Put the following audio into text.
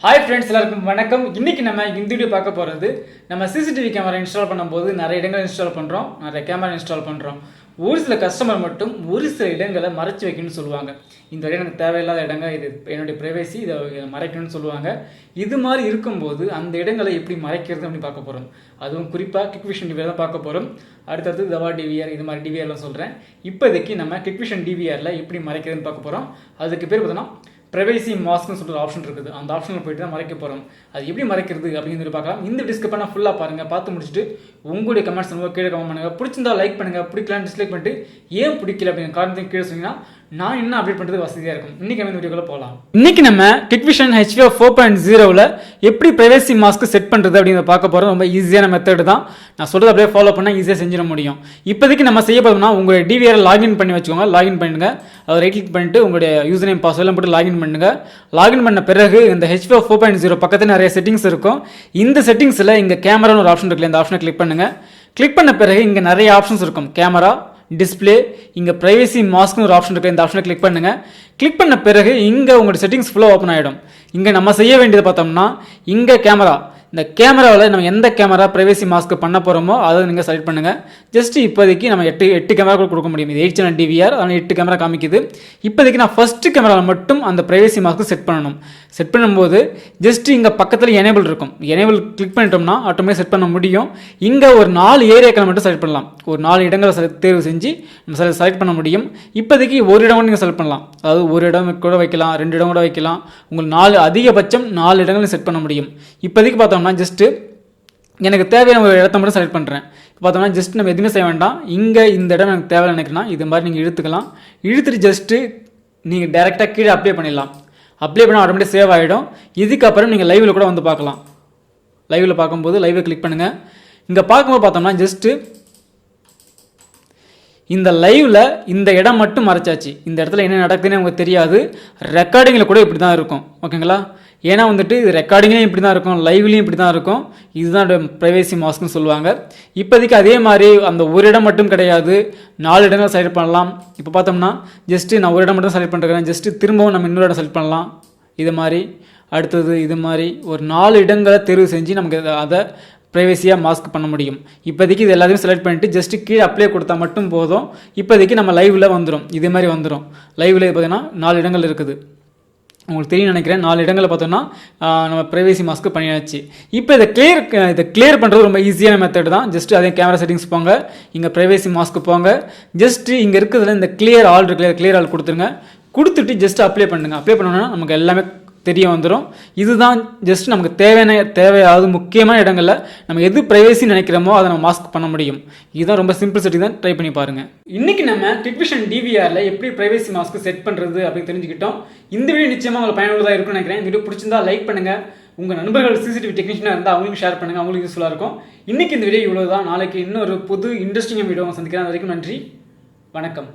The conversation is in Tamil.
Hi friends, எல்லாருக்கும் வணக்கம். இன்னைக்கு நம்ம இந்த வீடியோ பார்க்க போறது நம்ம CCTV கேமரா இன்ஸ்டால் பண்ணும்போது நிறைய இடங்களை இன்ஸ்டால் பண்றோம், நிறைய கேமரா இன்ஸ்டால் பண்றோம். ஒரு சில கஸ்டமர் மட்டும் ஒரு சில இடங்களை மறைச்சு வைக்கணும்னு சொல்லுவாங்க. இந்த இடம் எனக்கு தேவையில்லாத இடங்க, இது என்னுடைய பிரைவசி, இதை மறைக்கணும்னு சொல்லுவாங்க. இது மாதிரி இருக்கும்போது அந்த இடங்களை எப்படி மறைக்கிறது அப்படின்னு பார்க்க போறோம். அதுவும் குறிப்பாக Hikvision DVR தான் பார்க்க போறோம். அடுத்தது DAHUA DVR இது மாதிரி DVRலாம் சொல்றேன். இப்போதைக்கு நம்ம Hikvision DVRல எப்படி மறைக்கிறதுன்னு பார்க்க போறோம். அதுக்கு பேர் பார்த்தோம்னா ப்ரைவேசி மாஸ்க்னு சொல்லிட்டு ஆப்ஷன் இருக்குது. அந்த ஆப்ஷனில் போயிட்டு தான் மறைக்க போகிறோம். அது எப்படி மறைக்கிறது அப்படின்னு சொல்லி பார்க்கலாம். இந்த டிஸ்கிரிப்ஷனை ஃபுல்லாக பாருங்கள். பார்த்து முடிச்சுட்டு உங்களுடைய கமெண்ட்ஸ் கீழே கமெண்ட் பண்ணுங்கள். பிடிச்சிருந்தா லைக் பண்ணுங்கள், பிடிக்கலான்னு டிஸ்லைக் பண்ணிட்டு ஏன் பிடிக்கல அப்படிங்கிற காரணத்தையும் கீழே சொன்னீங்கன்னா நான் என்ன அப்டேட் பண்ணுறது வசதியாக இருக்கும். இன்றைக்கி நம்ம வீடியோக்குள்ள போகலாம். இன்றைக்கி நம்ம Hikvision HIFOCUS எப்படி ப்ரைவேசி மாஸ்க் செட் பண்ணுறது அப்படிங்கிறத பார்க்க போகிறோம். ரொம்ப ஈஸியான மெத்தட் தான். நான் சொல்கிறது அப்படியே ஃபாலோ பண்ணால் ஈஸியாக செஞ்சிட முடியும். இப்போதைக்கு நம்ம செய்ய போகிறோம்னா உங்களுடைய DVR லாகின் பண்ணி வச்சுக்கோங்க. லாகின் பண்ணுங்க, அதை ரைட் கிளிக் பண்ணிட்டு உங்களுடைய யூசர் நேம் பாஸ்வேர்ட்லாம் போட்டு லாகின் பண்ணுங்க. லாகின் பண்ண பிறகு இந்த HIFOCUS பக்கத்தில் நிறைய செட்டிங்ஸ் இருக்கும். இந்த செட்டிங்ஸில் இங்கே கேமரான்னு ஒரு ஆப்ஷன் இருக்குல்ல, இந்த ஆப்ஷனை கிளிக் பண்ணுங்க. கிளிக் பண்ண பிறகு இங்கே நிறைய ஆப்ஷன்ஸ் இருக்கும். கேமரா, டிஸ்பிளே, இங்கே ப்ரைவேசி மாஸ்க்னு ஒரு ஆப்ஷன் இருக்குது. இந்த ஆப்ஷனை கிளிக் பண்ணுங்கள். கிளிக் பண்ண பிறகு இங்கே உங்களோட செட்டிங்ஸ் ஃபுல்லாக ஓப்பன் ஆகிடும். இங்கே நம்ம செய்ய வேண்டியது பார்த்தோம்னா இங்கே கேமரா, இந்த கேமராவில் நம்ம எந்த கேமரா ப்ரைவேசி மாஸ்க் பண்ண போகிறோமோ அதை நீங்கள் செலக்ட் பண்ணுங்கள். ஜஸ்ட் இப்போதைக்கு நம்ம எட்டு கேமரா கூட கொடுக்க முடியும். இது 8 சேனல் DVR, அதனால் 8 கேமரா காமிக்குது. இப்போதைக்கு நான் ஃபஸ்ட்டு கேமராவில் மட்டும் அந்த ப்ரைவேசி மாஸ்க்கு செட் பண்ணணும். செட் பண்ணும்போது ஜஸ்ட் இங்கே பக்கத்தில் எனேபிள் இருக்கும். எனேபிள் கிளிக் பண்ணிட்டோம்னா ஆட்டோமேட்டிக் செட் பண்ண முடியும். இங்கே ஒரு 4 ஏரியாக்களை மட்டும் செலக்ட் பண்ணலாம். ஒரு 4 இடங்களை தேர்வு செஞ்சு நம்ம செலக்ட் பண்ண முடியும். இப்போதைக்கு ஒரு இடம் நீங்கள் செலக்ட் பண்ணலாம். அதாவது ஒரு இடம் கூட வைக்கலாம், 2 இடம் கூட வைக்கலாம். உங்களுக்கு அதிகபட்சம் 4 இடங்களும் செட் பண்ண முடியும். இப்போதைக்கு பார்த்தோம்னா ஜஸ்ட்டு எனக்கு தேவையான ஒரு இடத்த மட்டும் செலக்ட் பண்ணுறேன். இப்போ பார்த்தோம்னா ஜஸ்ட் நம்ம எதுவுமே செய்ய வேண்டாம். இங்கே இந்த இடம் எனக்கு தேவையான நினைக்கிறேன்னா இது மாதிரி நீங்கள் இழுத்துக்கலாம். இழுத்துட்டு ஜஸ்ட்டு நீங்கள் டேரெக்டாக கீழே அப்ளை பண்ணிடலாம். அப்ளை பண்ணால் ஆட்டோமேட்டிக் சேவ் ஆகிடும். இதுக்கப்புறம் நீங்கள் லைவில் கூட வந்து பார்க்கலாம். லைவில் பார்க்கும்போது லைவை கிளிக் பண்ணுங்கள். இங்கே பார்க்கும்போது பார்த்தோம்னா ஜஸ்ட்டு இந்த லைவில் இந்த இடம் மட்டும் மறைச்சாச்சு. இந்த இடத்துல என்ன நடக்குதுன்னு உங்களுக்கு தெரியாது. ரெக்கார்டிங்கில் கூட இப்படி தான் இருக்கும். ஓகேங்களா? ஏன்னா வந்துட்டு இது ரெக்கார்டிங்லேயும் இப்படி தான் இருக்கும், லைவ்லேயும் இப்படி தான் இருக்கும். இதுதான் ப்ரைவேசி மாஸ்க்னு சொல்லுவாங்க. இப்போதைக்கு அதே மாதிரி அந்த ஒரு இடம் மட்டும் கிடையாது, 4 இடங்கள் செலக்ட் பண்ணலாம். இப்போ பார்த்தோம்னா ஜஸ்ட்டு நான் ஒரு இடம் மட்டும் செலக்ட் பண்ணுறேன். ஜஸ்ட்டு திரும்பவும் நம்ம இன்னொரு இடம் செலக்ட் பண்ணலாம். இது மாதிரி அடுத்தது இது மாதிரி ஒரு 4 இடங்களை தேர்வு செஞ்சு நமக்கு அதை ப்ரைவேசியாக மாஸ்க் பண்ண முடியும். இப்போதைக்கு இது எல்லாத்தையும் செலக்ட் பண்ணிவிட்டு ஜஸ்ட்டு கீழே அப்ளை கொடுத்தா மட்டும் போதும். இப்போதைக்கு நம்ம லைவில் வந்துடும். இதே மாதிரி வந்துடும். லைவில் பார்த்தீங்கன்னா 4 இடங்கள் இருக்குது. உங்களுக்கு தெரியும் நினைக்கிறேன். 4 இடங்களில் பார்த்தோம்னா நம்ம ப்ரைவேசி மாஸ்க் பண்ணியாச்சு. இப்போ இதை கிளியர் பண்ணுறது ரொம்ப ஈஸியான மெத்தட் தான். ஜஸ்ட்டு அதே கேமரா செட்டிங்ஸ் போங்க, இங்கே ப்ரைவேசி மாஸ்க் போங்க. ஜஸ்ட்டு இங்கே இருக்கிறதுல இந்த கிளியர் ஆல் இருக்குல்ல, கிளியர் ஆல் கொடுத்துருங்க. கொடுத்துட்டு ஜஸ்ட் அப்ளை பண்ணுங்கள். அப்ளை பண்ணோன்னா நமக்கு எல்லாமே தெரிய வந்துடும். இதுதான் ஜஸ்ட் நமக்கு தேவையாவது முக்கியமான இடங்களில் நம்ம எது ப்ரைவேசி நினைக்கிறோமோ அதை நம்ம மாஸ்க் பண்ண முடியும். இதுதான் ரொம்ப சிம்பிள் செட்டிங் தான். ட்ரை பண்ணி பாருங்கள். இன்றைக்கி நம்ம Hikvision DVRல எப்படி ப்ரைவேசி மாஸ்க் செட் பண்ணுறது அப்படின்னு தெரிஞ்சுக்கிட்டோம். இந்த வீடியோ நிச்சயமாக உங்களுக்கு பயனுள்ளதாக இருக்கும்னு நினைக்கிறேன். இந்த வீடியோ பிடிச்சிருந்தா லைக் பண்ணுங்கள். உங்கள் நண்பர்கள் CCTV டெக்னீஷியனாக இருந்தால் அவங்களுக்கு ஷேர் பண்ணுங்கள். அவங்களுக்கு யூஸ்ஃபுல்லாக இருக்கும். இன்றைக்கி இந்த வீடியோ இவ்வளோ தான். நாளைக்கு இன்னொரு புது இன்ட்ரெஸ்டிங்கான வீடியோ சந்திக்கிறேன். அது வரைக்கும் நன்றி, வணக்கம்.